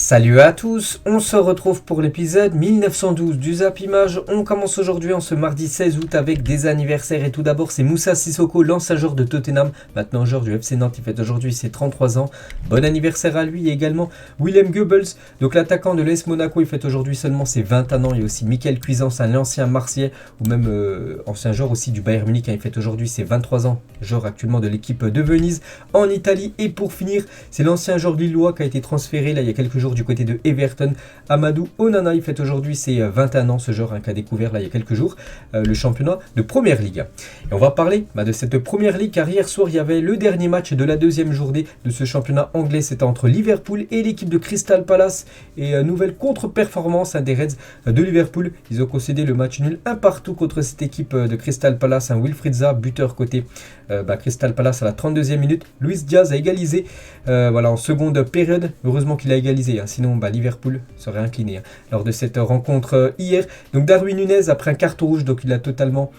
Salut à tous, on se retrouve pour l'épisode 1912 du Zap Image. On commence aujourd'hui en ce mardi 16 août avec des anniversaires et tout d'abord c'est Moussa Sissoko, l'ancien joueur de Tottenham, maintenant joueur du FC Nantes, il fête aujourd'hui ses 33 ans. Bon anniversaire à lui et également Willem Goebbels, donc l'attaquant de l'AS Monaco, il fête aujourd'hui seulement ses 21 ans. Il y a aussi Michael Cuisance, un ancien Marseillais ou même ancien joueur aussi du Bayern Munich, il fête aujourd'hui ses 23 ans, joueur actuellement de l'équipe de Venise en Italie. Et pour finir, c'est l'ancien joueur lillois qui a été transféré là il y a quelques jours du côté de Everton, Amadou Onana. Il fête aujourd'hui ses 21 ans, ce joueur qui a découvert là il y a quelques jours le championnat de Première Ligue. Et on va parler de cette Première Ligue car hier soir il y avait le dernier match de la deuxième journée de ce championnat anglais. C'était entre Liverpool et l'équipe de Crystal Palace et nouvelle contre-performance des Reds de Liverpool. Ils ont concédé le match nul un partout contre cette équipe de Crystal Palace. Wilfried Zaha, buteur côté Crystal Palace à la 32e minute. Luis Diaz a égalisé en seconde période. Heureusement qu'il a égalisé, sinon Liverpool serait incliné lors de cette rencontre hier. Donc Darwin Nunez après un carton rouge, donc il a totalement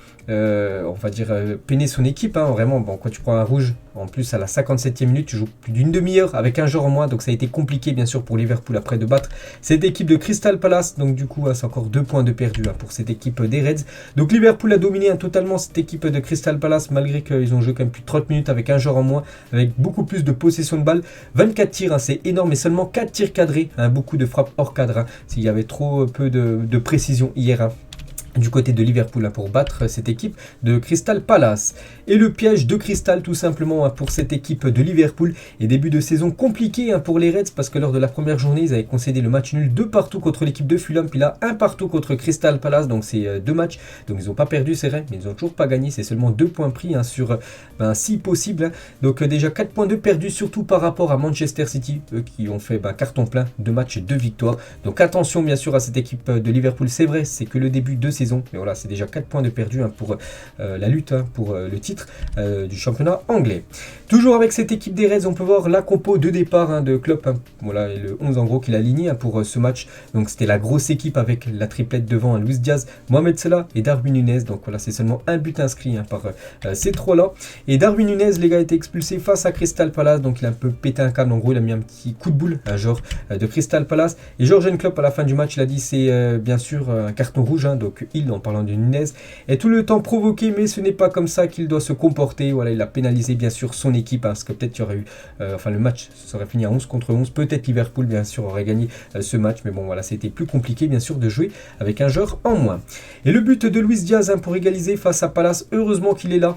peiné son équipe. Vraiment, quand tu prends un rouge en plus à la 57e minute, tu joues plus d'une demi-heure avec un joueur en moins, donc ça a été compliqué bien sûr pour Liverpool après de battre cette équipe de Crystal Palace. Donc du coup c'est encore 2 points de perdu pour cette équipe des Reds. Donc Liverpool a dominé totalement cette équipe de Crystal Palace malgré qu'ils ont joué quand même plus de 30 minutes avec un joueur en moins, avec beaucoup plus de possession de balle. 24 tirs, c'est énorme, mais seulement 4 tirs cadrés, beaucoup de frappes hors cadre, s'il y avait trop peu de précision hier du côté de Liverpool pour battre cette équipe de Crystal Palace. Et le piège de Crystal tout simplement pour cette équipe de Liverpool. Et début de saison compliqué pour les Reds parce que lors de la première journée ils avaient concédé le match nul 2 partout contre l'équipe de Fulham, puis là 1 partout contre Crystal Palace. Donc c'est 2 matchs, donc ils n'ont pas perdu c'est vrai, mais ils n'ont toujours pas gagné. C'est seulement 2 points pris sur 6 possibles. Donc déjà 4 points de perdus, surtout par rapport à Manchester City, eux qui ont fait carton plein, 2 matchs, 2 victoires. Donc attention bien sûr à cette équipe de Liverpool. C'est vrai, c'est que le début de saison, mais voilà, c'est déjà 4 points de perdu pour la lutte pour le titre du championnat anglais. Toujours avec cette équipe des Reds, on peut voir la compo de départ de Klopp. Voilà, et le 11 en gros qu'il a aligné pour ce match. Donc c'était la grosse équipe avec la triplette devant Luis Diaz, Mohamed Salah et Darwin Nunez. Donc voilà, c'est seulement un but inscrit par ces trois-là. Et Darwin Nunez, les gars, a été expulsé face à Crystal Palace. Donc il a un peu pété un câble. En gros, il a mis un petit coup de boule, un joueur de Crystal Palace. Et Jürgen Klopp, à la fin du match, il a dit c'est bien sûr un carton rouge. Donc il, en parlant de Nunez, est tout le temps provoqué, mais ce n'est pas comme ça qu'il doit se comporter. Voilà, il a pénalisé bien sûr son équipe, parce que peut-être il y aurait eu, le match serait fini à 11 contre 11. Peut-être Liverpool, bien sûr, aurait gagné ce match. Mais bon, voilà, c'était plus compliqué, bien sûr, de jouer avec un joueur en moins. Et le but de Luis Diaz pour égaliser face à Palace, heureusement qu'il est là.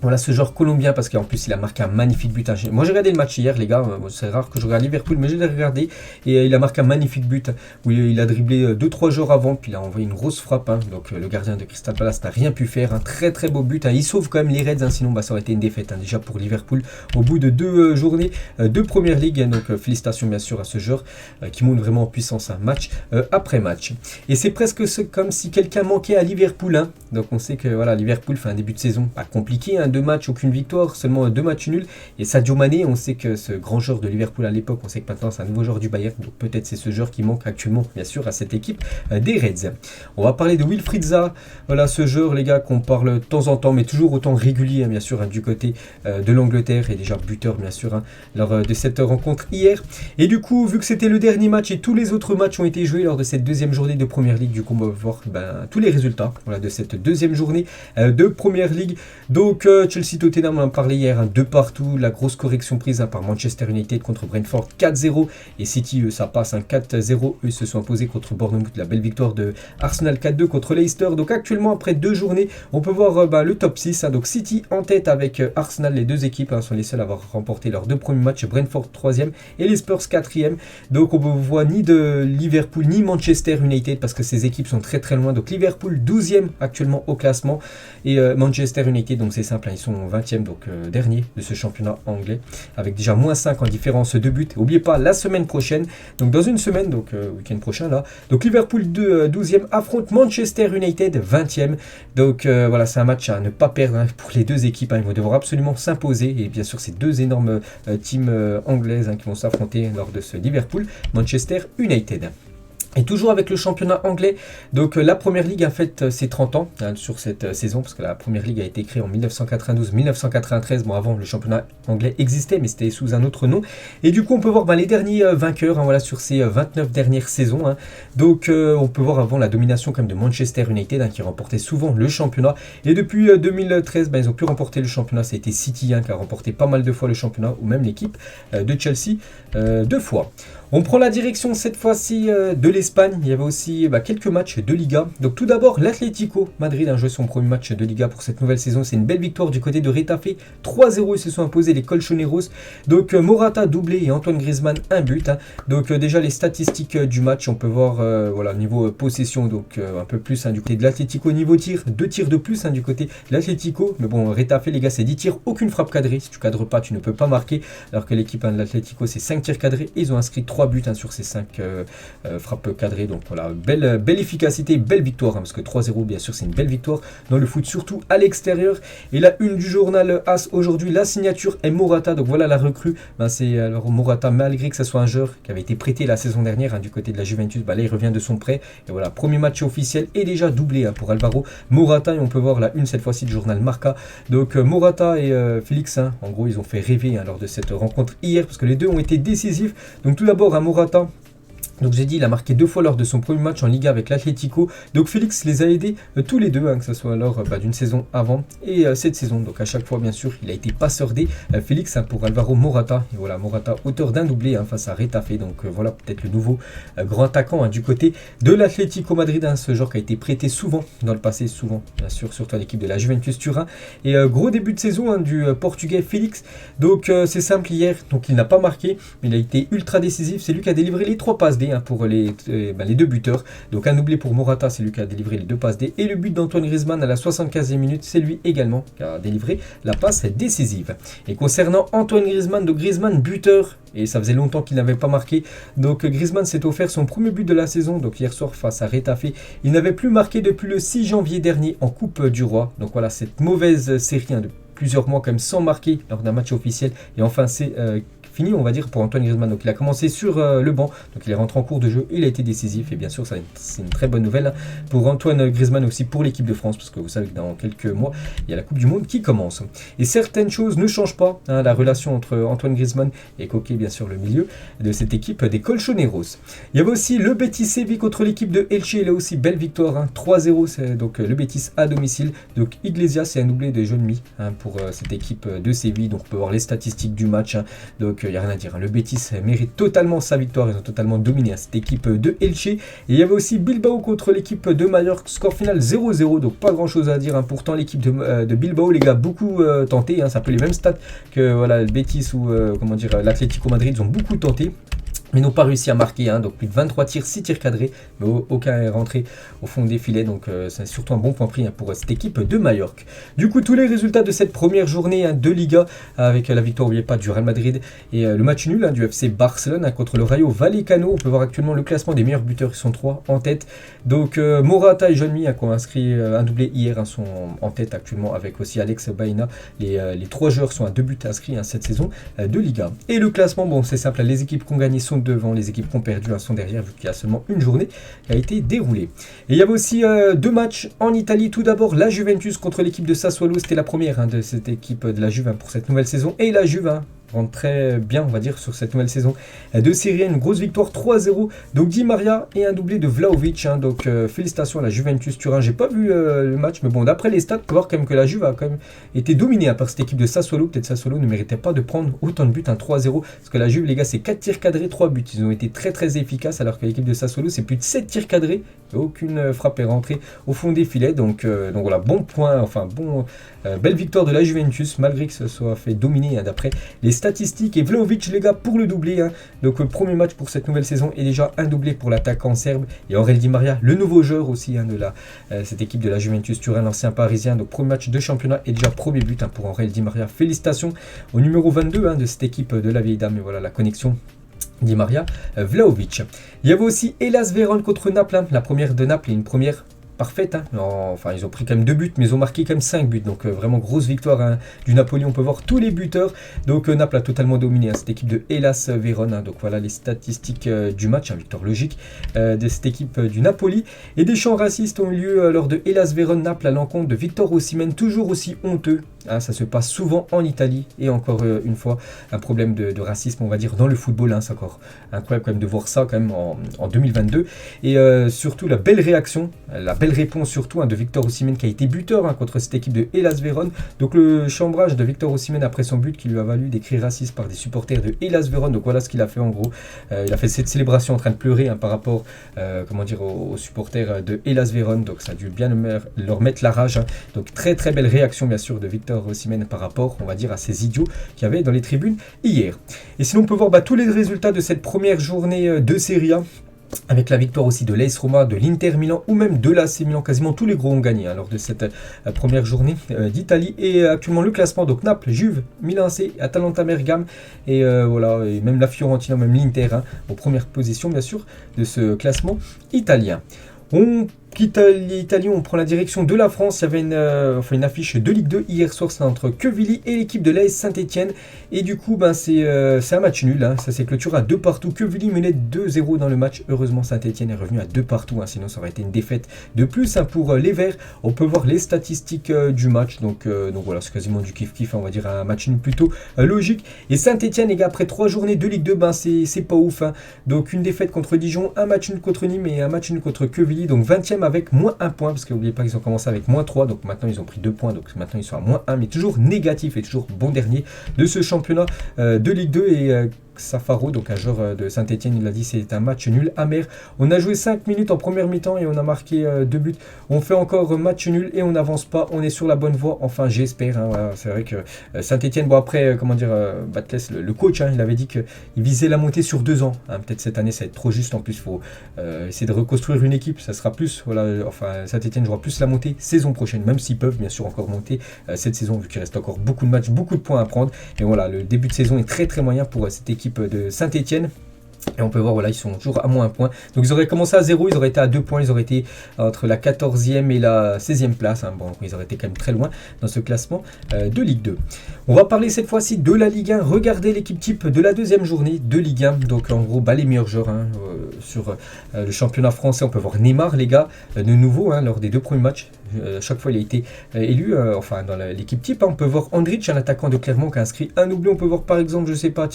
Voilà ce joueur colombien, parce qu'en plus il a marqué un magnifique but. Moi j'ai regardé le match hier les gars, c'est rare que je regarde Liverpool, mais je l'ai regardé et il a marqué un magnifique but où il a dribblé 2-3 joueurs avant, puis il a envoyé une grosse frappe. Donc le gardien de Crystal Palace n'a rien pu faire, un très très beau but. Il sauve quand même les Reds, sinon ça aurait été une défaite déjà pour Liverpool au bout de 2 journées de Première Ligue. Donc félicitations bien sûr à ce joueur qui monte vraiment en puissance match après match. Et c'est presque comme si quelqu'un manquait à Liverpool. Donc on sait que voilà, Liverpool fait un début de saison pas compliqué, 2 matchs, aucune victoire, seulement 2 matchs nuls. Et Sadio Mané, on sait que ce grand joueur de Liverpool à l'époque, on sait que maintenant c'est un nouveau joueur du Bayern, donc peut-être c'est ce joueur qui manque actuellement bien sûr à cette équipe des Reds. On va parler de Wilfried Zaha, voilà ce joueur les gars qu'on parle de temps en temps, mais toujours autant régulier bien sûr du côté de l'Angleterre, et déjà buteur bien sûr lors de cette rencontre hier. Et du coup, vu que c'était le dernier match et tous les autres matchs ont été joués lors de cette deuxième journée de Première Ligue, du coup on va voir tous les résultats de cette deuxième journée de Première Ligue. Donc Chelsea-Tottenham, on en parlait hier, 2 partout, la grosse correction prise par Manchester United contre Brentford 4-0, et City ça passe 4-0, eux se sont imposés contre Bournemouth, la belle victoire de Arsenal 4-2 contre Leicester. Donc actuellement après 2 journées, on peut voir le top 6, donc City en tête avec Arsenal, les 2 équipes sont les seules à avoir remporté leurs 2 premiers matchs, Brentford 3e et les Spurs 4e. Donc on ne voit ni de Liverpool ni Manchester United parce que ces équipes sont très très loin. Donc Liverpool 12e actuellement au classement, et Manchester United, donc c'est simple, ils sont 20e, donc dernier de ce championnat anglais, avec déjà -5 en différence de but. N'oubliez pas, la semaine prochaine, donc dans une semaine, donc week-end prochain là, donc Liverpool 12e affronte Manchester United 20e. Donc voilà, c'est un match à ne pas perdre pour les 2 équipes. Ils vont devoir absolument s'imposer, et bien sûr ces 2 énormes teams anglaises qui vont s'affronter lors de ce Liverpool Manchester United. Et toujours avec le championnat anglais, donc la Première Ligue a fait ses 30 ans sur cette saison, parce que la Première Ligue a été créée en 1992-1993, bon avant le championnat anglais existait, mais c'était sous un autre nom, et du coup on peut voir les derniers vainqueurs voilà, sur ces 29 dernières saisons, donc on peut voir avant la domination quand même de Manchester United, qui remportait souvent le championnat, et depuis 2013 ils ont pu remporter le championnat, ça a été City qui a remporté pas mal de fois le championnat, ou même l'équipe de Chelsea 2 fois. On prend la direction cette fois-ci de l'Espagne. Il y avait aussi quelques matchs de Liga. Donc tout d'abord, l'Atlético Madrid a joué son premier match de Liga pour cette nouvelle saison. C'est une belle victoire du côté de Retafe. 3-0, ils se sont imposés les Colchoneros. Donc Morata doublé et Antoine Griezmann un but. Donc déjà les statistiques du match, on peut voir voilà, niveau possession, donc un peu plus du côté de l'Atlético. Niveau tir, 2 tirs de plus du côté de l'Atlético. Mais bon, Retafe les gars, c'est 10 tirs, aucune frappe cadrée. Si tu cadres pas, tu ne peux pas marquer. Alors que l'équipe de l'Atlético, c'est 5 tirs cadrés. Et ils ont inscrit 3 buts sur ces 5 frappes cadrées. Donc voilà, belle efficacité, belle victoire, parce que 3-0 bien sûr c'est une belle victoire dans le foot, surtout à l'extérieur. Et la une du journal AS aujourd'hui, la signature est Morata. Donc voilà la recrue, c'est alors Morata, malgré que ce soit un joueur qui avait été prêté la saison dernière du côté de la Juventus, là il revient de son prêt. Et voilà, premier match officiel et déjà doublé pour Alvaro Morata. Et on peut voir la une cette fois-ci du journal Marca. Donc Morata et Félix, en gros ils ont fait rêver lors de cette rencontre hier, parce que les deux ont été décisifs. Donc tout d'abord Morata, donc j'ai dit, il a marqué 2 fois lors de son premier match en Liga avec l'Atlético. Donc Félix les a aidés tous les deux, que ce soit lors d'une saison avant et cette saison. Donc à chaque fois, bien sûr, il a été passeur D. Félix pour Alvaro Morata. Et voilà, Morata, auteur d'un doublé face à Retafe. Donc voilà, peut-être le nouveau grand attaquant du côté de l'Atlético Madrid. Ce genre qui a été prêté souvent dans le passé, souvent, bien sûr, surtout à l'équipe de la Juventus Turin. Et gros début de saison du Portugais Félix. Donc c'est simple hier, donc il n'a pas marqué, mais il a été ultra décisif. C'est lui qui a délivré les 3 passes D pour les 2 buteurs. Donc un doublé pour Morata, c'est lui qui a délivré les 2 passes D. Et le but d'Antoine Griezmann à la 75e minute, c'est lui également qui a délivré la passe décisive. Et concernant Antoine Griezmann, donc Griezmann buteur, et ça faisait longtemps qu'il n'avait pas marqué. Donc Griezmann s'est offert son premier but de la saison, donc hier soir face à Retafe. Il n'avait plus marqué depuis le 6 janvier dernier en Coupe du Roi. Donc voilà, cette mauvaise série de plusieurs mois quand même sans marquer lors d'un match officiel. Et enfin c'est fini, on va dire, pour Antoine Griezmann. Donc il a commencé sur le banc, donc il est rentré en cours de jeu, il a été décisif, et bien sûr c'est une très bonne nouvelle pour Antoine Griezmann, aussi pour l'équipe de France, parce que vous savez que dans quelques mois il y a la Coupe du Monde qui commence. Et certaines choses ne changent pas, la relation entre Antoine Griezmann et Koke, bien sûr le milieu de cette équipe des Colchoneros. Il y avait aussi le Betis Séville contre l'équipe de Elche, et là aussi belle victoire, 3-0, c'est donc le Betis à domicile. Donc Iglesias, c'est un doublé de jeune mi pour cette équipe de Séville. Donc on peut voir les statistiques du match, donc il n'y a rien à dire. Le Betis mérite totalement sa victoire. Ils ont totalement dominé cette équipe de Elche. Et il y avait aussi Bilbao contre l'équipe de Mallorca. Score final 0-0. Donc pas grand chose à dire. Pourtant l'équipe de Bilbao, les gars, beaucoup tenté. C'est un peu les mêmes stats que voilà, le Betis ou l'Atlético Madrid. Ils ont beaucoup tenté, mais n'ont pas réussi à marquer, donc plus de 23 tirs, 6 tirs cadrés, mais aucun est rentré au fond des filets, donc c'est surtout un bon point pris pour cette équipe de Majorque. Du coup, tous les résultats de cette première journée de Liga, avec la victoire, n'oubliez pas, du Real Madrid, et le match nul du FC Barcelone contre le Rayo Vallecano. On peut voir actuellement le classement des meilleurs buteurs, ils sont 3 en tête. Donc Morata et Jean-Mi qui ont inscrit un doublé hier, sont en tête actuellement, avec aussi Alex Baena. Les 3 joueurs sont à 2 buts inscrits cette saison de Liga. Et le classement, bon c'est simple, les équipes qui ont gagné sont devant, les équipes qui ont perdu sont derrière, vu qu'il y a seulement une journée qui a été déroulée. Et il y avait aussi 2 matchs en Italie. Tout d'abord la Juventus contre l'équipe de Sassuolo, c'était la première de cette équipe de la Juve pour cette nouvelle saison, et la Juve rentre très bien, on va dire, sur cette nouvelle saison de Serie A. Une grosse victoire 3-0, donc Di Maria et un doublé de Vlahovic, donc félicitations à la Juventus Turin. J'ai pas vu le match, mais bon, d'après les stats, on peut voir quand même que la Juve a quand même été dominée par cette équipe de Sassuolo. Peut-être Sassuolo ne méritait pas de prendre autant de buts, 3-0, parce que la Juve, les gars, c'est 4 tirs cadrés, 3 buts. Ils ont été très très efficaces, alors que l'équipe de Sassuolo, c'est plus de 7 tirs cadrés, et aucune frappe est rentrée au fond des filets. Donc voilà, bon point, belle victoire de la Juventus, malgré que ce soit fait dominer d'après les statistiques. Et Vlahovic, les gars, pour le doublé, donc le premier match pour cette nouvelle saison, et déjà un doublé pour l'attaquant serbe. Et Aurel Di Maria, le nouveau joueur aussi de cette équipe de la Juventus Turin, l'ancien parisien. Donc premier match de championnat et déjà premier but pour Aurel Di Maria. Félicitations au numéro 22 de cette équipe de la vieille dame. Et voilà la connexion Di Maria, Vlahovic. Il y avait aussi Hellas Vérone contre Naples, la première de Naples, et une première parfaite. Enfin, ils ont pris quand même 2 buts, mais ils ont marqué quand même 5 buts. Donc, vraiment grosse victoire du Napoli. On peut voir tous les buteurs. Donc, Naples a totalement dominé cette équipe de Hellas Vérone. Donc, voilà les statistiques du match. Victoire logique de cette équipe du Napoli. Et des chants racistes ont eu lieu lors de Hellas Vérone Naples à l'encontre de Victor Osimhen, toujours aussi honteux. Ça se passe souvent en Italie. Et encore une fois, un problème de racisme, on va dire, dans le football. C'est encore incroyable quand même de voir ça quand même en 2022. Et surtout la belle réaction, la belle réponse surtout de Victor Osimhen qui a été buteur contre cette équipe de Hellas Vérone. Donc le chambrage de Victor Osimhen après son but qui lui a valu des cris racistes par des supporters de Hellas Vérone. Donc voilà ce qu'il a fait en gros. Il a fait cette célébration en train de pleurer par rapport aux supporters de Hellas Vérone. Donc ça a dû bien leur mettre la rage. Donc très très belle réaction bien sûr de Victor Osimhen par rapport, on va dire, à ces idiots qu'il y avait dans les tribunes hier. Et sinon on peut voir tous les résultats de cette première journée de Serie A, avec la victoire aussi de l'AS Roma, de l'Inter Milan ou même de l'AC Milan. Quasiment tous les gros ont gagné lors de cette première journée d'Italie. Et actuellement le classement, donc Naples, Juve, Milan AC, Atalanta Bergame et voilà, et même la Fiorentina, même l'Inter aux premières positions bien sûr de ce classement italien. On quitte l'Italie, on prend la direction de la France. Il y avait une affiche de Ligue 2 hier soir, c'est entre Quevilly et l'équipe de l'AS Saint-Etienne. Et du coup, c'est un match nul. Ça s'est clôturé à 2-2. Quevilly menait 2-0 dans le match. Heureusement, Saint-Etienne est revenu à 2-2. Sinon, ça aurait été une défaite de plus pour les Verts. On peut voir les statistiques du match. Donc voilà, c'est quasiment du kiff-kiff. On va dire un match nul plutôt logique. Et Saint-Etienne, les gars, après 3 journées de Ligue 2, c'est pas ouf. Donc une défaite contre Dijon, un match nul contre Nîmes et un match nul contre Quevilly. Donc 20e avec moins 1 point, parce que n'oubliez pas qu'ils ont commencé avec moins 3, donc maintenant ils ont pris 2 points, donc maintenant ils sont à moins 1, mais toujours négatif et toujours bon dernier de ce championnat de Ligue 2. Et Safaro, donc un joueur de Saint-Etienne, il a dit c'est un match nul amer. On a joué 5 minutes en première mi-temps et on a marqué 2 buts. On fait encore match nul et on n'avance pas. On est sur la bonne voie. Enfin, j'espère. Voilà. C'est vrai que Saint-Etienne, bon après, Batles, le coach, il avait dit qu'il visait la montée sur 2 ans. Peut-être cette année, ça va être trop juste. En plus, il faut essayer de reconstruire une équipe. Ça sera plus, Saint-Etienne jouera plus la montée saison prochaine, même s'ils peuvent bien sûr encore monter cette saison, vu qu'il reste encore beaucoup de matchs, beaucoup de points à prendre. Et voilà, le début de saison est très très moyen pour cette équipe de Saint-Etienne. Et on peut voir, voilà, ils sont toujours à moins 1 point. Donc ils auraient commencé à 0, ils auraient été à 2 points, ils auraient été entre la 14e et la 16e place. Bon, ils auraient été quand même très loin dans ce classement de Ligue 2. On va parler cette fois-ci de la Ligue 1. Regardez l'équipe type de la deuxième journée de Ligue 1. Donc en gros, les meilleurs joueurs sur le championnat français. On peut voir Neymar, les gars, de nouveau, lors des 2 premiers matchs. Chaque fois il a été élu dans l'équipe type. On peut voir Andrich, un attaquant de Clermont qui a inscrit un doublé. On peut voir par exemple, je sais pas,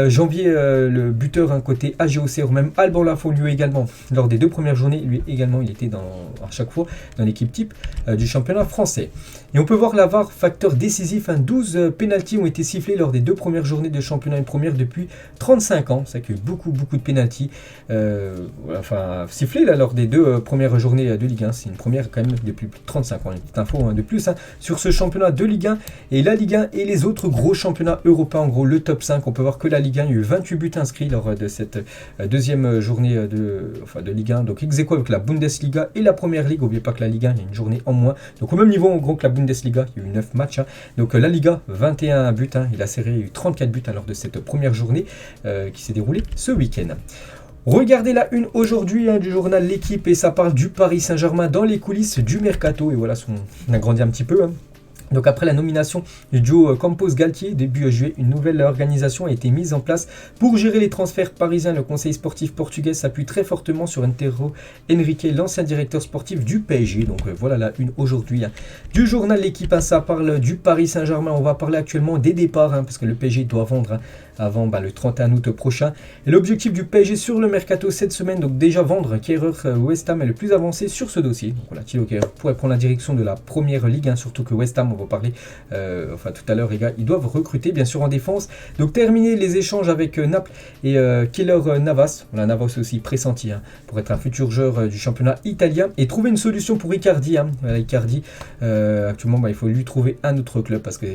Janvier, le buteur côté AGOC, ou même Alban Lafont également lors des 2 premières journées. Lui également il était à chaque fois dans l'équipe type du championnat français. Et on peut voir la VAR, facteur décisif. 12 pénaltys ont été sifflés lors des 2 premières journées de championnat, une première depuis 35 ans. C'est qu'il y a eu beaucoup de pénaltys sifflés lors des 2 premières journées de Ligue 1. C'est une première quand même depuis plus de 35 ans. Une petite info de plus sur ce championnat de Ligue 1 et la Ligue 1 et les autres gros championnats européens. En gros, le top 5, on peut voir que la Ligue 1, il y a eu 28 buts inscrits lors de cette deuxième journée de Ligue 1. Donc ex aequo avec la Bundesliga et la Première Ligue. N'oubliez pas que la Ligue 1, il y a une journée en moins. Donc au même niveau en gros que la Bundesliga, il y a eu 9 matchs. Donc la Liga, 21 buts. Il a serré, il y a eu 34 buts lors de cette première journée qui s'est déroulée ce week-end. Regardez la une aujourd'hui du journal L'Équipe et ça parle du Paris Saint-Germain dans les coulisses du Mercato. Et voilà, on a grandi un petit peu. Donc après la nomination du duo Campos-Galtier, début juillet, une nouvelle organisation a été mise en place pour gérer les transferts parisiens. Le conseil sportif portugais s'appuie très fortement sur Antero Henrique, l'ancien directeur sportif du PSG. Donc voilà la une aujourd'hui du journal L'Équipe. Ça parle du Paris Saint-Germain. On va parler actuellement des départs parce que le PSG doit vendre avant le 31 août prochain. Et l'objectif du PSG sur le mercato cette semaine, donc déjà vendre Kehrer. West Ham est le plus avancé sur ce dossier. Donc voilà, Thilo Kehrer pourrait prendre la direction de la première ligue, surtout que West Ham, on va parler tout à l'heure, les gars, ils doivent recruter bien sûr en défense. Donc terminer les échanges avec Naples et Keylor Navas. On a Navas aussi pressenti pour être un futur joueur du championnat italien et trouver une solution pour Icardi. Icardi, actuellement, il faut lui trouver un autre club parce que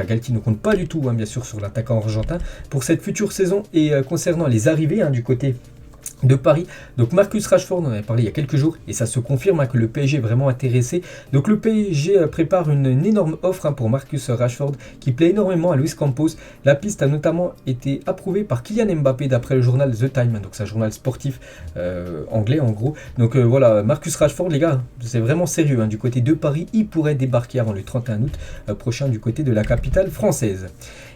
Galtier ne compte pas du tout, bien sûr, sur l'attaquant argentin pour cette future saison. Et concernant les arrivées du côté de Paris. Donc Marcus Rashford, on en avait parlé il y a quelques jours et ça se confirme que le PSG est vraiment intéressé. Donc le PSG prépare une énorme offre pour Marcus Rashford qui plaît énormément à Luis Campos. La piste a notamment été approuvée par Kylian Mbappé d'après le journal The Time, donc c'est un journal sportif anglais en gros. Donc voilà, Marcus Rashford les gars, c'est vraiment sérieux du côté de Paris, il pourrait débarquer avant le 31 août prochain du côté de la capitale française.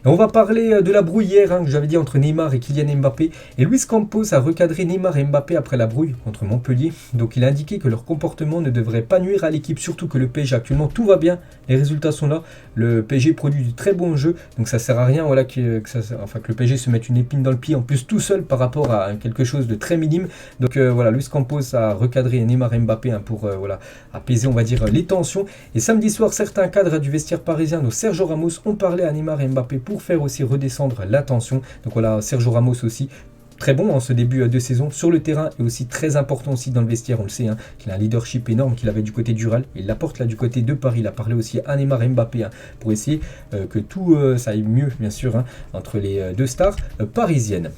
Et on va parler de la brouille hier que j'avais dit entre Neymar et Kylian Mbappé. Et Luis Campos a recadré Neymar et Mbappé après la brouille contre Montpellier. Donc il a indiqué que leur comportement ne devrait pas nuire à l'équipe, surtout que le PSG actuellement tout va bien, les résultats sont là. Le PSG produit du très bon jeu, donc ça sert à rien voilà, que le PSG se mette une épine dans le pied, en plus tout seul par rapport à quelque chose de très minime. Donc voilà, Luis Campos a recadré Neymar et Mbappé pour apaiser on va dire les tensions. Et samedi soir, certains cadres du vestiaire parisien, donc Sergio Ramos, ont parlé à Neymar et Mbappé pour faire aussi redescendre la tension. Donc voilà, Sergio Ramos aussi très bon en ce début de saison sur le terrain et aussi très important aussi dans le vestiaire, on le sait, qu'il a un leadership énorme qu'il avait du côté du Real, il l'apporte là du côté de Paris. Il a parlé aussi à Neymar et Mbappé pour essayer que tout ça aille mieux bien sûr entre les deux stars parisiennes.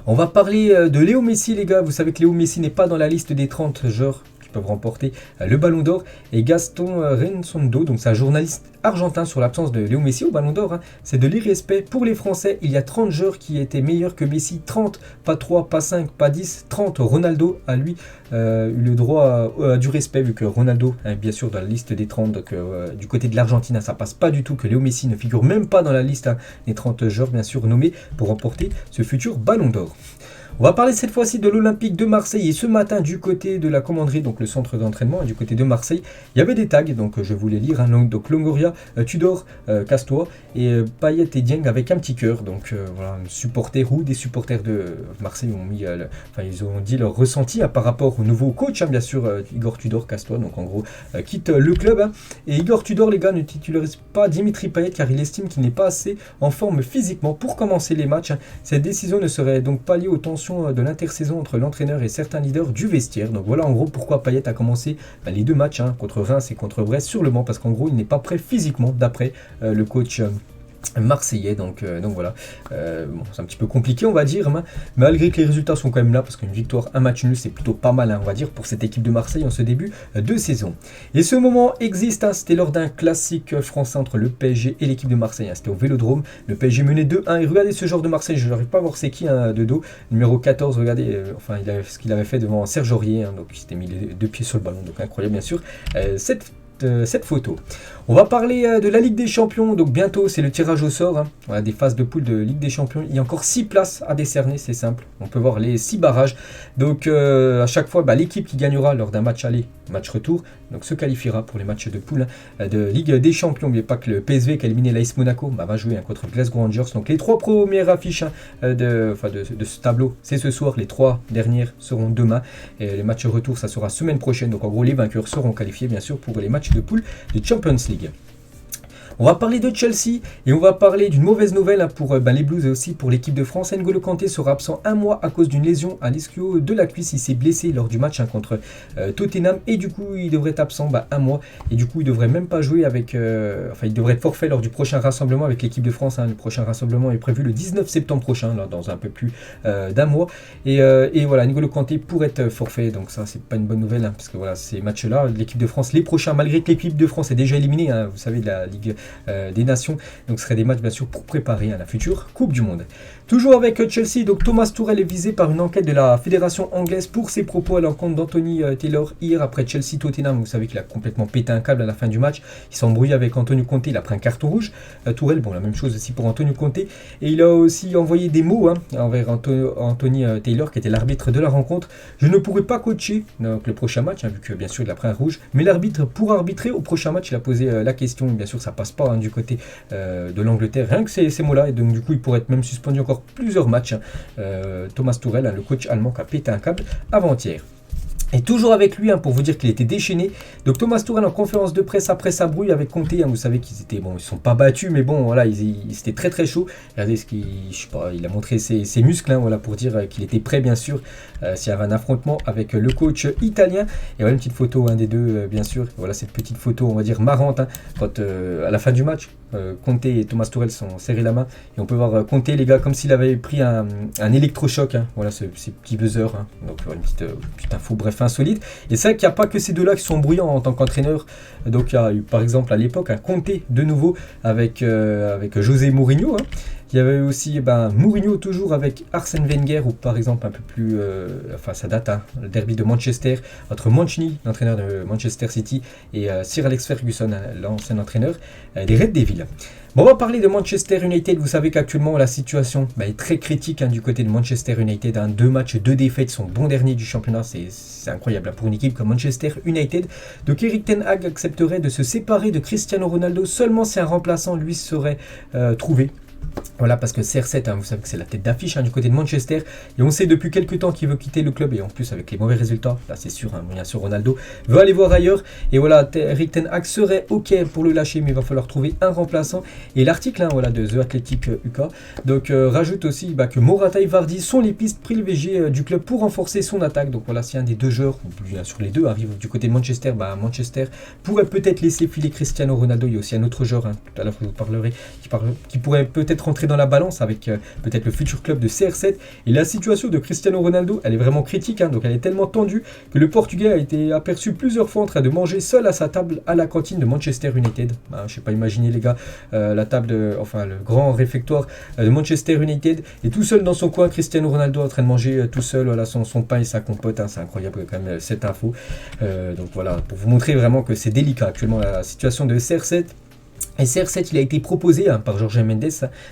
On va parler de Léo Messi les gars, vous savez que Léo Messi n'est pas dans la liste des 30 joueurs peuvent remporter le Ballon d'Or, et Gaston Rensondo, donc c'est un journaliste argentin sur l'absence de Léo Messi au Ballon d'Or, c'est de l'irrespect pour les Français. Il y a 30 joueurs qui étaient meilleurs que Messi, 30, pas 3, pas 5, pas 10, 30. Ronaldo a lui eu le droit à du respect vu que Ronaldo bien sûr dans la liste des 30, donc du côté de l'Argentine ça passe pas du tout, que Léo Messi ne figure même pas dans la liste des 30 joueurs bien sûr nommés pour remporter ce futur Ballon d'Or. On va parler cette fois-ci de l'Olympique de Marseille, et ce matin du côté de la commanderie, donc le centre d'entraînement du côté de Marseille, il y avait des tags, donc je vous les lire, donc Longoria, Tudor, Castois et Payet et Dieng avec un petit cœur. Donc voilà, des supporters de Marseille ont mis, ils ont dit leur ressenti par rapport au nouveau coach, bien sûr, Igor Tudor, Castois, donc en gros quitte le club. Et Igor Tudor les gars ne titularise pas Dimitri Payet car il estime qu'il n'est pas assez en forme physiquement pour commencer les matchs. Cette décision ne serait donc pas liée aux tensions de l'intersaison entre l'entraîneur et certains leaders du vestiaire. Donc voilà en gros pourquoi Payet a commencé les deux matchs contre Reims et contre Brest sur le banc, parce qu'en gros il n'est pas prêt physiquement d'après le coach marseillais. Donc voilà, c'est un petit peu compliqué on va dire, malgré que les résultats sont quand même là, parce qu'une victoire, un match nul c'est plutôt pas mal on va dire pour cette équipe de Marseille en ce début de saison. Et ce moment existe, c'était lors d'un classique français entre le PSG et l'équipe de Marseille, c'était au Vélodrome, le PSG menait 2-1 et regardez ce joueur de Marseille, je n'arrive pas à voir c'est qui de dos, numéro 14, regardez ce qu'il avait fait devant Serge Aurier, donc il s'était mis les deux pieds sur le ballon, donc incroyable bien sûr cette photo. On va parler de la Ligue des Champions, donc bientôt c'est le tirage au sort, voilà, des phases de poule de Ligue des Champions, il y a encore 6 places à décerner, c'est simple, on peut voir les 6 barrages, donc à chaque fois l'équipe qui gagnera lors d'un match aller, match retour, donc se qualifiera pour les matchs de poule de Ligue des Champions. N'oubliez pas que le PSV qui a éliminé l'AS Monaco va jouer contre Glasgow Rangers, donc les 3 premières affiches de ce tableau, c'est ce soir, les 3 dernières seront demain, et les matchs retour ça sera semaine prochaine, donc en gros les vainqueurs seront qualifiés bien sûr pour les matchs de poule de Champions League. On va parler de Chelsea et on va parler d'une mauvaise nouvelle pour les Blues et aussi pour l'équipe de France. N'Golo Kanté sera absent un mois à cause d'une lésion à l'ischio de la cuisse. Il s'est blessé lors du match contre Tottenham et du coup il devrait être absent un mois et du coup il devrait même pas jouer avec, il devrait être forfait lors du prochain rassemblement avec l'équipe de France. Le prochain rassemblement est prévu le 19 septembre prochain, là, dans un peu plus d'un mois. Et voilà, N'Golo Kanté pourrait être forfait, donc ça c'est pas une bonne nouvelle parce que voilà, ces matchs-là, l'équipe de France, les prochains, malgré que l'équipe de France est déjà éliminée, vous savez, de la Ligue des Nations, donc ce seraient des matchs bien sûr pour préparer la future Coupe du Monde. Toujours avec Chelsea, donc Thomas Tuchel est visé par une enquête de la fédération anglaise pour ses propos à l'encontre d'Anthony Taylor hier après Chelsea-Tottenham. Vous savez qu'il a complètement pété un câble à la fin du match, il s'est embrouillé avec Antonio Conte, il a pris un carton rouge. Tuchel, la même chose aussi pour Antonio Conte, et il a aussi envoyé des mots envers Anthony Taylor qui était l'arbitre de la rencontre. Je ne pourrai pas coacher donc, le prochain match, vu que bien sûr il a pris un rouge, mais l'arbitre pourra arbitrer au prochain match. Il a posé la question, bien sûr ça passe pas du côté de l'Angleterre, rien que ces mots-là, et donc du coup il pourrait être même suspendu encore plusieurs matchs. Thomas Tuchel, le coach allemand qui a pété un câble avant-hier. Et toujours avec lui, pour vous dire qu'il était déchaîné. Donc Thomas Tuchel en conférence de presse après sa brouille avec Conte, vous savez qu'ils étaient, ils sont pas battus, mais bon, voilà, c'était très très chaud. Regardez il a montré ses muscles, voilà, pour dire qu'il était prêt, bien sûr, s'il y avait un affrontement avec le coach italien. Et voilà une petite photo des deux, bien sûr. Voilà cette petite photo, on va dire marrante, quand à la fin du match, Conte et Thomas Tuchel sont serrés la main. Et on peut voir Conte, les gars, comme s'il avait pris un électrochoc. Hein. Voilà, ces petits buzzers. Hein. Donc, une petite info, bref, insolite. Et c'est vrai qu'il n'y a pas que ces deux-là qui sont bruyants en tant qu'entraîneur. Donc, il y a eu, par exemple, à l'époque, un Conte de nouveau avec José Mourinho. Hein. Il y avait aussi Mourinho toujours avec Arsène Wenger, ou par exemple un peu plus, ça date, hein, le derby de Manchester entre Mancini, l'entraîneur de Manchester City, et Sir Alex Ferguson, l'ancien entraîneur des Red Devils. Bon, on va parler de Manchester United. Vous savez qu'actuellement la situation est très critique du côté de Manchester United. 2 matchs, 2 défaites, sont bons derniers du championnat. C'est incroyable pour une équipe comme Manchester United. Donc Erik ten Hag accepterait de se séparer de Cristiano Ronaldo seulement si un remplaçant lui serait trouvé. Voilà, parce que CR7, vous savez que c'est la tête d'affiche du côté de Manchester, et on sait depuis quelques temps qu'il veut quitter le club, et en plus avec les mauvais résultats, là c'est sûr, bien sûr Ronaldo veut aller voir ailleurs, et voilà, Erik ten Hag serait ok pour le lâcher, mais il va falloir trouver un remplaçant, et l'article de The Athletic UK, donc rajoute aussi que Morata et Vardy sont les pistes privilégiées du club pour renforcer son attaque. Donc voilà, si un des deux joueurs, ou bien sûr les deux, arrivent du côté de Manchester, Manchester pourrait peut-être laisser filer Cristiano Ronaldo. Il y a aussi un autre joueur, tout à l'heure je vous parlerai, qui pourrait peut-être rentrer dans la balance avec peut-être le futur club de CR7. Et la situation de Cristiano Ronaldo, elle est vraiment critique, donc elle est tellement tendue que le Portugais a été aperçu plusieurs fois en train de manger seul à sa table à la cantine de Manchester United. Je sais pas, imaginez les gars, la table le grand réfectoire de Manchester United, et tout seul dans son coin, Cristiano Ronaldo en train de manger tout seul, voilà, son pain et sa compote. C'est incroyable quand même cette info. Donc voilà, pour vous montrer vraiment que c'est délicat actuellement la situation de CR7. Et CR7, il a été proposé par Jorge Mendes,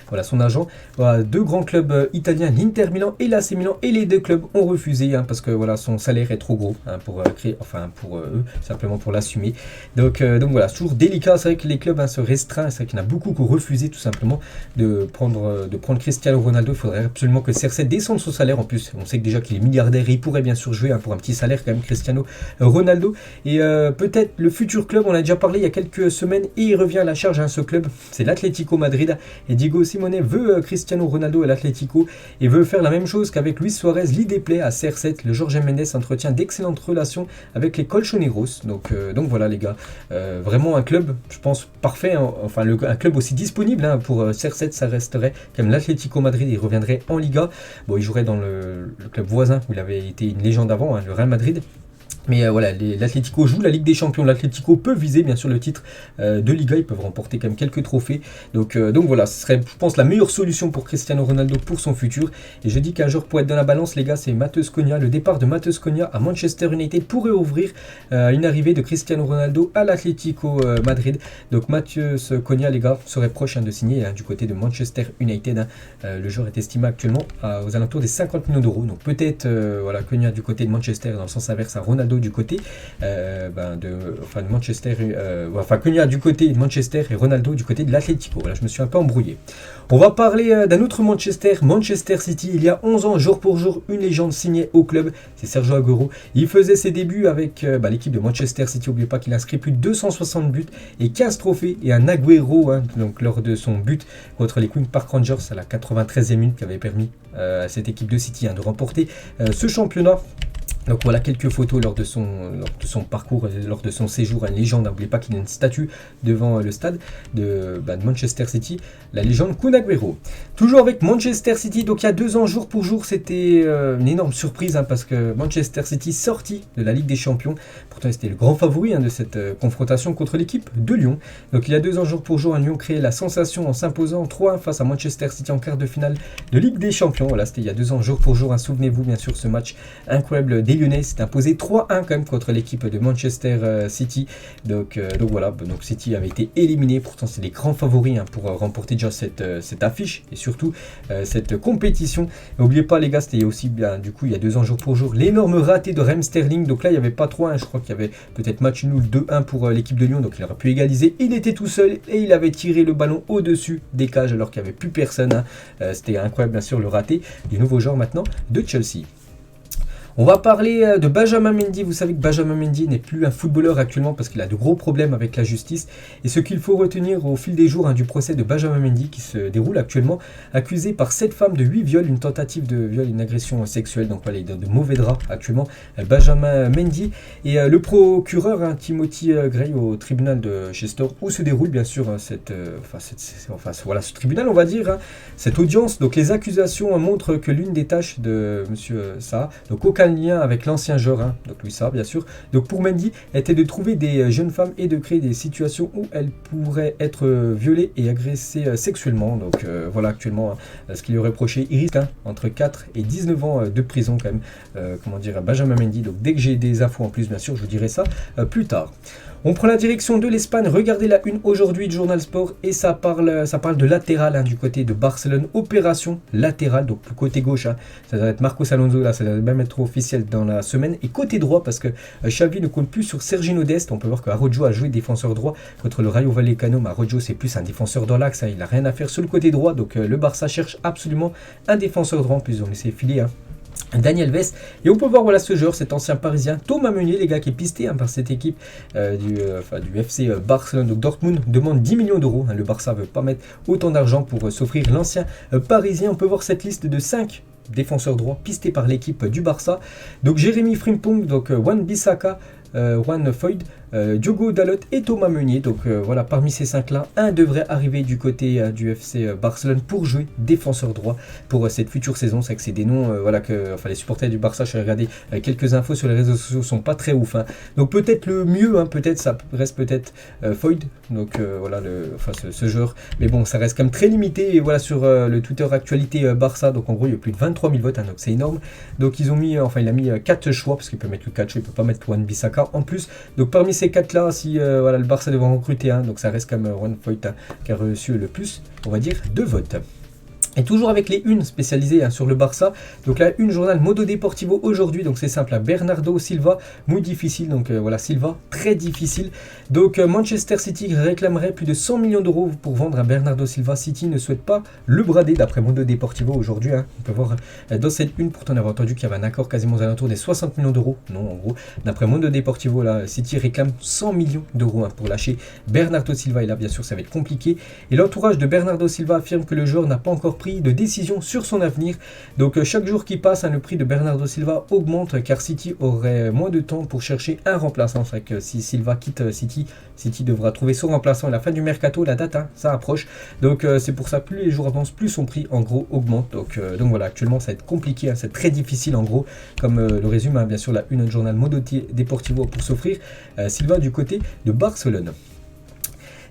voilà son agent, à 2 grands clubs italiens, l'Inter Milan et l'AC Milan, et les 2 clubs ont refusé parce que voilà, son salaire est trop gros pour eux, simplement pour l'assumer. Donc voilà, c'est toujours délicat. C'est vrai que les clubs se restreignent. C'est vrai qu'il y en a beaucoup qui ont refusé tout simplement de prendre Cristiano Ronaldo. Il faudrait absolument que CR7 descende son salaire. En plus, on sait que déjà qu'il est milliardaire et il pourrait bien sûr jouer pour un petit salaire quand même, Cristiano Ronaldo. Et peut-être le futur club, on a déjà parlé il y a quelques semaines, et il revient à la charge. Ce club, c'est l'Atlético Madrid, et Diego Simeone veut Cristiano Ronaldo à l'Atlético et veut faire la même chose qu'avec Luis Suarez. L'idée plaît à CR7. Le Jorge Mendes entretient d'excellentes relations avec les Colchoneros. Donc voilà les gars, vraiment un club, je pense, parfait, un club aussi disponible pour CR7. Ça resterait comme l'Atlético Madrid. Il reviendrait en Liga. Bon, il jouerait dans le club voisin où il avait été une légende avant, le Real Madrid. Mais voilà, l'Atlético joue la Ligue des Champions. L'Atlético peut viser bien sûr le titre de Liga. Ils peuvent remporter quand même quelques trophées. Donc voilà, ce serait, je pense, la meilleure solution pour Cristiano Ronaldo pour son futur. Et je dis qu'un joueur pour être dans la balance, les gars, c'est Matheus Cunha. Le départ de Matheus Cunha à Manchester United pourrait ouvrir une arrivée de Cristiano Ronaldo à l'Atlético Madrid. Donc Matheus Cunha, les gars, serait proche de signer du côté de Manchester United. Le joueur est estimé actuellement aux alentours des 50 millions d'euros. Donc peut-être Cunha du côté de Manchester, dans le sens inverse à Ronaldo du côté de Manchester, Cunha du côté de Manchester et Ronaldo du côté de l'Atlético. Voilà, je me suis un peu embrouillé. On va parler d'un autre Manchester City. Il y a 11 ans, jour pour jour, une légende signait au club, c'est Sergio Aguero. Il faisait ses débuts avec l'équipe de Manchester City. N'oubliez pas qu'il a inscrit plus de 260 buts et 15 trophées, et un Aguero donc lors de son but contre les Queen's Park Rangers à la 93e minute, qui avait permis à cette équipe de City de remporter ce championnat. Donc voilà quelques photos lors de son parcours, lors de son séjour à une légende. N'oubliez pas qu'il y a une statue devant le stade de Manchester City, la légende Kun Agüero. Toujours avec Manchester City, donc il y a 2 ans, jour pour jour, c'était une énorme surprise parce que Manchester City sorti de la Ligue des Champions. Pourtant c'était le grand favori de cette confrontation contre l'équipe de Lyon. Donc il y a 2 ans, jour pour jour, Lyon créait la sensation en s'imposant 3-1 face à Manchester City en quart de finale de Ligue des Champions. Voilà, c'était il y a 2 ans, jour pour jour. Souvenez-vous bien sûr ce match incroyable. Les Lyonnais s'est imposé 3-1 quand même contre l'équipe de Manchester City. Donc voilà, donc City avait été éliminé. Pourtant c'est les grands favoris pour remporter déjà cette affiche et surtout cette compétition. N'oubliez pas les gars, c'était aussi du coup il y a 2 ans jour pour jour l'énorme raté de Raheem Sterling. Donc là il n'y avait pas 3-1, je crois qu'il y avait peut-être match nul 2-1 pour l'équipe de Lyon. Donc il aurait pu égaliser. Il était tout seul et il avait tiré le ballon au-dessus des cages alors qu'il n'y avait plus personne. C'était incroyable bien sûr le raté du nouveau joueur maintenant de Chelsea. On va parler de Benjamin Mendy. Vous savez que Benjamin Mendy n'est plus un footballeur actuellement parce qu'il a de gros problèmes avec la justice. Et ce qu'il faut retenir au fil des jours du procès de Benjamin Mendy qui se déroule actuellement, accusé par 7 femmes de 8 viols, une tentative de viol, une agression sexuelle. Donc voilà, il est de mauvais draps actuellement, Benjamin Mendy. Et le procureur, Timothy Gray, au tribunal de Chester, où se déroule bien sûr ce tribunal, on va dire, cette audience. Donc les accusations montrent que l'une des tâches de monsieur Saha, donc aucun lien avec l'ancien joueur, donc lui Saha bien sûr, donc pour Mendy, était de trouver des jeunes femmes et de créer des situations où elles pourraient être violées et agressées sexuellement. Donc voilà actuellement ce qu'il lui est reproché. Il risque entre 4 et 19 ans de prison quand même, Benjamin Mendy. Donc dès que j'ai des infos en plus, bien sûr, je vous dirai ça plus tard. On prend la direction de l'Espagne. Regardez la une aujourd'hui du Journal Sport et ça parle de latéral du côté de Barcelone. Opération latérale, donc côté gauche. Ça doit être Marcos Alonso, là, ça doit même être officiel dans la semaine. Et côté droit, parce que Xavi ne compte plus sur Sergino Dest. On peut voir que Araujo a joué défenseur droit contre le Rayo Vallecano. Mais Araujo, c'est plus un défenseur dans l'axe. Il n'a rien à faire sur le côté droit. Donc le Barça cherche absolument un défenseur droit. En plus, ils ont laissé filer Daniel Vess, et on peut voir ce joueur, cet ancien parisien Thomas Meunier, les gars, qui est pisté par cette équipe du FC Barcelone. Donc Dortmund demande 10 millions d'euros, le Barça veut pas mettre autant d'argent pour s'offrir l'ancien parisien. On peut voir cette liste de 5 défenseurs droits pistés par l'équipe du Barça. Donc Jérémy Frimpong, donc Wan-Bissaka, Juan Foyth, Diogo Dalot et Thomas Meunier. Donc voilà, parmi ces 5-là, un devrait arriver du côté du FC Barcelone pour jouer défenseur droit pour cette future saison. C'est que c'est des noms les supporters du Barça, j'ai regardé quelques infos sur les réseaux sociaux, sont pas très ouf. Donc peut-être le mieux, peut-être ça reste peut-être Foyth. Donc ce joueur. Mais bon, ça reste quand même très limité. Et voilà, sur le Twitter actualité Barça, donc en gros il y a plus de 23 000 votes, donc c'est énorme. Donc ils ont mis, il a mis 4 choix, parce qu'il peut mettre le 4 choix, il peut pas mettre Wan-Bissaka en plus. Donc parmi ces 4 là, si le Barça devrait en recruter un, donc ça reste comme Juan Foyth qui a reçu le plus, on va dire, de votes. Et toujours avec les unes spécialisées sur le Barça. Donc la une journal Modo Deportivo aujourd'hui, donc c'est simple, Bernardo Silva, muy difficile, donc Silva, très difficile. Donc Manchester City réclamerait plus de 100 millions d'euros pour vendre à Bernardo Silva. City ne souhaite pas le brader d'après Modo Deportivo aujourd'hui. On peut voir dans cette une, pourtant on avait entendu qu'il y avait un accord quasiment aux alentours des 60 millions d'euros. Non, en gros, d'après Modo Deportivo, là, City réclame 100 millions d'euros pour lâcher Bernardo Silva. Et là, bien sûr, ça va être compliqué. Et l'entourage de Bernardo Silva affirme que le joueur n'a pas encore pris de décision sur son avenir. Donc chaque jour qui passe, le prix de Bernardo Silva augmente car City aurait moins de temps pour chercher un remplaçant. C'est vrai que si Silva quitte City, City devra trouver son remplaçant à la fin du mercato. La date, ça approche. Donc c'est pour ça, plus les jours avancent, plus son prix en gros augmente. Donc voilà, actuellement ça va être compliqué, c'est très difficile en gros, comme le résume bien sûr la une journal Modo Deportivo pour s'offrir Silva du côté de Barcelone.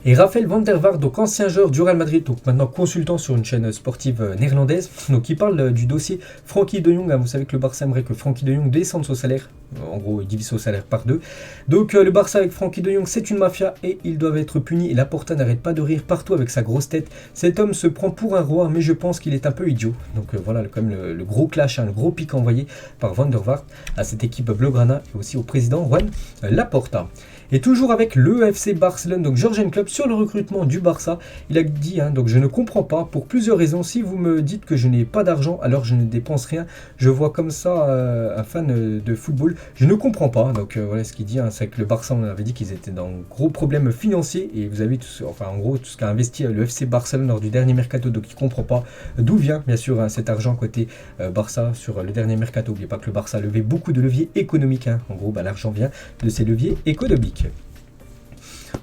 Et Raphaël van der Vaart, donc ancien joueur du Real Madrid, donc maintenant consultant sur une chaîne sportive néerlandaise, donc il parle du dossier Frenkie de Jong. Vous savez que le Barça aimerait que Frenkie de Jong descende son salaire. En gros, il divise son salaire par 2. Donc le Barça avec Frenkie de Jong, c'est une mafia et ils doivent être punis. Et Laporta n'arrête pas de rire partout avec sa grosse tête. Cet homme se prend pour un roi, mais je pense qu'il est un peu idiot. Donc voilà, quand même le gros clash, le gros pic envoyé par Van der Vaart à cette équipe blaugrana et aussi au président Juan Laporta. Et toujours avec le FC Barcelone, donc Jürgen Klopp sur le recrutement du Barça, il a dit, donc je ne comprends pas pour plusieurs raisons. Si vous me dites que je n'ai pas d'argent, alors je ne dépense rien. Je vois comme ça un fan de football. Je ne comprends pas. Donc voilà ce qu'il dit, c'est que le Barça, on avait dit qu'ils étaient dans gros problèmes financiers et vous avez en gros tout ce qu'a investi le FC Barcelone lors du dernier mercato. Donc il ne comprend pas d'où vient bien sûr cet argent côté Barça sur le dernier mercato. N'oubliez pas que le Barça a levé beaucoup de leviers économiques. En gros, l'argent vient de ces leviers économiques.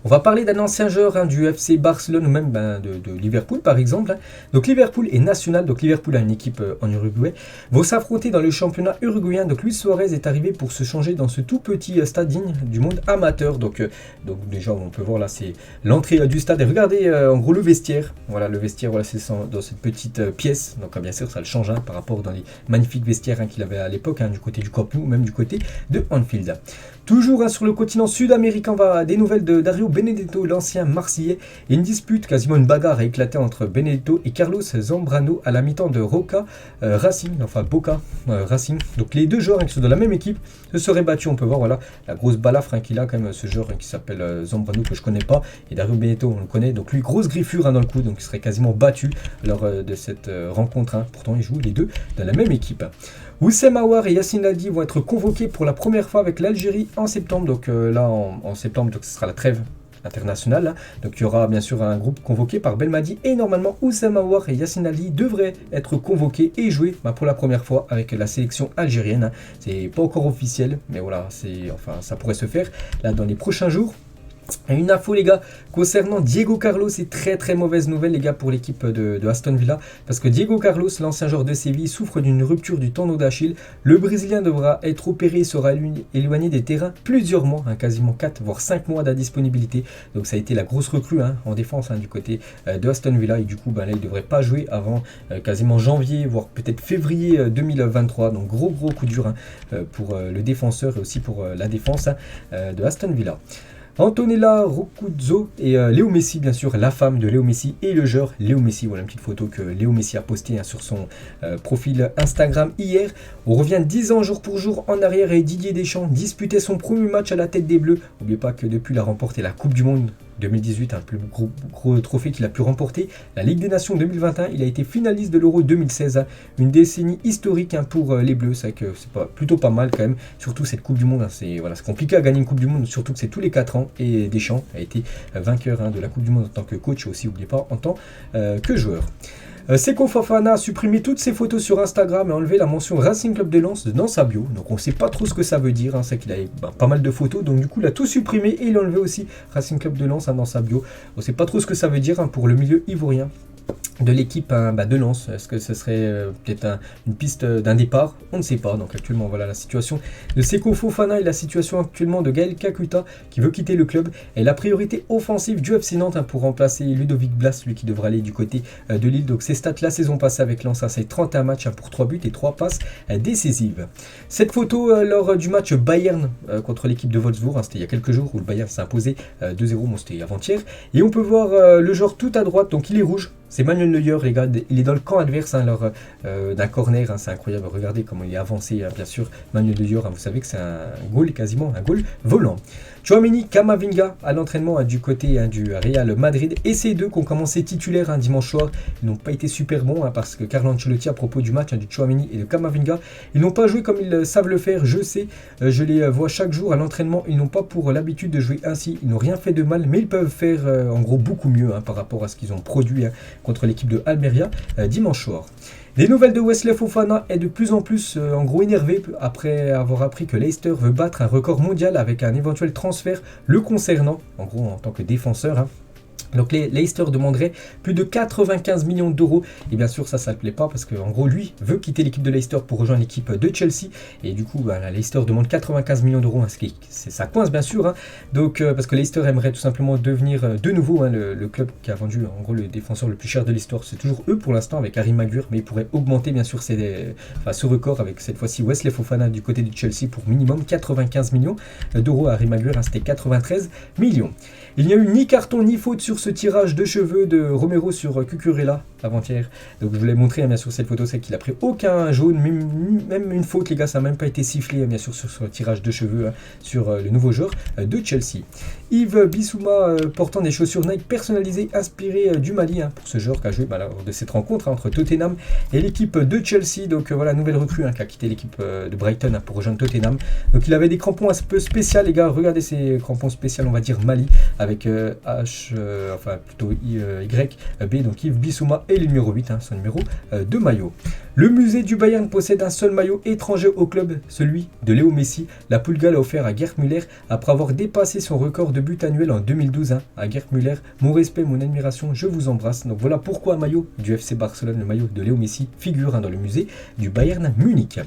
On va parler d'un ancien joueur du FC Barcelone ou même de Liverpool par exemple. Donc Liverpool est national, donc Liverpool a une équipe en Uruguay, vont s'affronter dans le championnat uruguayen. Donc Luis Suarez est arrivé pour se changer dans ce tout petit stade digne du monde amateur. Donc déjà on peut voir là c'est l'entrée du stade et regardez en gros le vestiaire. Voilà le vestiaire, voilà, c'est dans cette petite pièce. Donc bien sûr ça le change par rapport dans les magnifiques vestiaires qu'il avait à l'époque du côté du Camp Nou ou même du côté de Anfield. Toujours sur le continent sud-américain, on va des nouvelles de Dario Benedetto, l'ancien Marseillais. Une dispute, quasiment une bagarre a éclaté entre Benedetto et Carlos Zambrano à la mi-temps de Boca Racing. Donc les deux joueurs qui sont dans la même équipe se seraient battus. On peut voir voilà la grosse balafre qu'il a quand même ce joueur qui s'appelle Zambrano que je connais pas. Et Dario Benedetto on le connaît. Donc lui grosse griffure dans le cou, donc il serait quasiment battu lors de cette rencontre. Pourtant ils jouent les deux dans la même équipe. Oussem Aouar et Yacine Ladi vont être convoqués pour la première fois avec l'Algérie en septembre. Donc là, en septembre, donc, ce sera la trêve internationale. Donc il y aura bien sûr un groupe convoqué par Belmadi. Et normalement, Oussem Aouar et Yacine Ladi devraient être convoqués et jouer pour la première fois avec la sélection algérienne. C'est pas encore officiel, mais voilà, ça pourrait se faire là dans les prochains jours. Une info les gars concernant Diego Carlos, c'est très mauvaise nouvelle les gars pour l'équipe de Aston Villa, parce que Diego Carlos, l'ancien joueur de Séville, souffre d'une rupture du tendon d'Achille. Le Brésilien devra être opéré et sera éloigné des terrains plusieurs mois, quasiment 4 voire 5 mois d'indisponibilité. Donc ça a été la grosse recrue en défense du côté de Aston Villa, et du coup là il ne devrait pas jouer avant quasiment janvier voire peut-être février 2023. Donc gros coup dur pour le défenseur et aussi pour la défense de Aston Villa. Antonella Roccuzzo et Léo Messi, bien sûr, la femme de Léo Messi et le joueur Léo Messi. Voilà une petite photo que Léo Messi a postée sur son profil Instagram hier. On revient 10 ans jour pour jour en arrière et Didier Deschamps disputait son premier match à la tête des Bleus. N'oubliez pas que depuis il a remporté la Coupe du Monde 2018, le plus gros trophée qu'il a pu remporter. La Ligue des Nations 2021, il a été finaliste de l'Euro 2016. Une décennie historique pour les Bleus. C'est vrai que c'est plutôt pas mal quand même. Surtout cette Coupe du Monde. C'est compliqué à gagner une Coupe du Monde, surtout que c'est tous les 4 ans. Et Deschamps a été vainqueur de la Coupe du Monde en tant que coach aussi, n'oubliez pas, en tant que joueur. Seko Fofana a supprimé toutes ses photos sur Instagram et a enlevé la mention Racing Club de Lens dans sa bio. Donc on ne sait pas trop ce que ça veut dire. C'est qu'il avait pas mal de photos. Donc du coup il a tout supprimé et il a enlevé aussi Racing Club de Lens dans sa bio. On ne sait pas trop ce que ça veut dire pour le milieu ivoirien de l'équipe de Lens. Est-ce que ce serait peut-être une piste d'un départ? On ne sait pas. Donc actuellement voilà la situation de Seko Fofana et la situation actuellement de Gaël Kakuta qui veut quitter le club. Et la priorité offensive du FC Nantes pour remplacer Ludovic Blas, lui qui devra aller du côté de Lille. Donc ses stats la saison passée avec Lens, c'est 31 matchs pour 3 buts et 3 passes décisives. Cette photo lors du match Bayern contre l'équipe de Wolfsburg, c'était il y a quelques jours où le Bayern s'est imposé 2-0, c'était avant-hier. Et on peut voir le joueur tout à droite, donc il est rouge. C'est Manuel Neuer, les gars, il est dans le camp adverse lors d'un corner, c'est incroyable, regardez comment il est avancé, bien sûr, Manuel Neuer, vous savez que c'est un goal, quasiment un goal volant. Tchouaméni, Camavinga à l'entraînement du côté du Real Madrid, et ces deux qui ont commencé titulaires dimanche soir, ils n'ont pas été super bons, parce que Carlo Ancelotti, à propos du match du Tchouaméni et de Camavinga, ils n'ont pas joué comme ils savent le faire, je sais, je les vois chaque jour à l'entraînement, ils n'ont pas pour l'habitude de jouer ainsi, ils n'ont rien fait de mal, mais ils peuvent faire en gros beaucoup mieux par rapport à ce qu'ils ont produit contre l'équipe de Almeria dimanche soir. Les nouvelles de Wesley Fofana est de plus en plus en gros énervé après avoir appris que Leicester veut battre un record mondial avec un éventuel transfert le concernant, en gros en tant que défenseur. Donc Leicester demanderait plus de 95 millions d'euros et bien sûr ça ne le plaît pas parce qu'en gros lui veut quitter l'équipe de Leicester pour rejoindre l'équipe de Chelsea et du coup Leicester demande 95 millions d'euros, ça coince bien sûr donc parce que Leicester aimerait tout simplement devenir de nouveau le club qui a vendu en gros le défenseur le plus cher de l'histoire, c'est toujours eux pour l'instant avec Harry Maguire, mais il pourrait augmenter bien sûr ce record avec cette fois-ci Wesley Fofana du côté de Chelsea pour minimum 95 millions d'euros. Harry Maguire c'était 93 millions. Il n'y a eu ni carton ni faute sur ce tirage de cheveux de Romero sur Cucurella avant-hier. Donc je vous l'ai montré bien sûr cette photo, c'est qu'il a pris aucun jaune, même une faute les gars, ça n'a même pas été sifflé bien sûr sur ce tirage de cheveux sur le nouveau joueur de Chelsea. Yves Bissouma portant des chaussures Nike personnalisées inspirées du Mali pour ce joueur qui a joué lors de cette rencontre entre Tottenham et l'équipe de Chelsea. Donc voilà, nouvelle recrue qui a quitté l'équipe de Brighton pour rejoindre Tottenham. Donc il avait des crampons un peu spéciaux les gars, regardez ces crampons spéciaux on va dire Mali avec Y, B, donc Yves Bissouma et le numéro 8, son numéro de maillot. Le musée du Bayern possède un seul maillot étranger au club, celui de Léo Messi. La Pulga l'a offert à Gerd Müller après avoir dépassé son record de but annuel en 2012. À Gerd Müller, mon respect, mon admiration, je vous embrasse. Donc voilà pourquoi un maillot du FC Barcelone, le maillot de Léo Messi, figure dans le musée du Bayern Munich.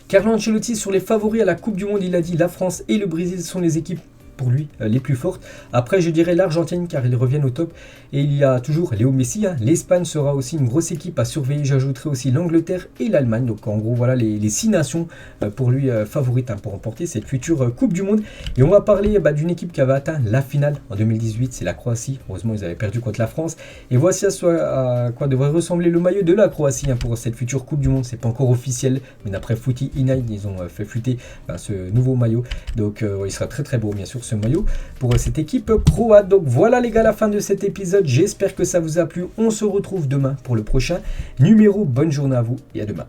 Carlo Ancelotti sur les favoris à la Coupe du Monde, il a dit la France et le Brésil sont les équipes pour lui les plus fortes. Après je dirais l'Argentine car ils reviennent au top et il y a toujours Léo Messi. L'Espagne sera aussi une grosse équipe à surveiller, j'ajouterai aussi l'Angleterre et l'Allemagne. Donc en gros voilà les 6 nations pour lui favorites pour remporter cette future Coupe du Monde. Et on va parler d'une équipe qui avait atteint la finale en 2018, c'est la Croatie. Heureusement ils avaient perdu contre la France et voici à quoi devrait ressembler le maillot de la Croatie pour cette future Coupe du Monde. C'est pas encore officiel mais d'après Footy Insight ils ont fait fuiter ce nouveau maillot, donc il sera très beau bien sûr ce maillot pour cette équipe croate. Donc voilà les gars, la fin de cet épisode, j'espère que ça vous a plu, on se retrouve demain pour le prochain numéro, bonne journée à vous et à demain.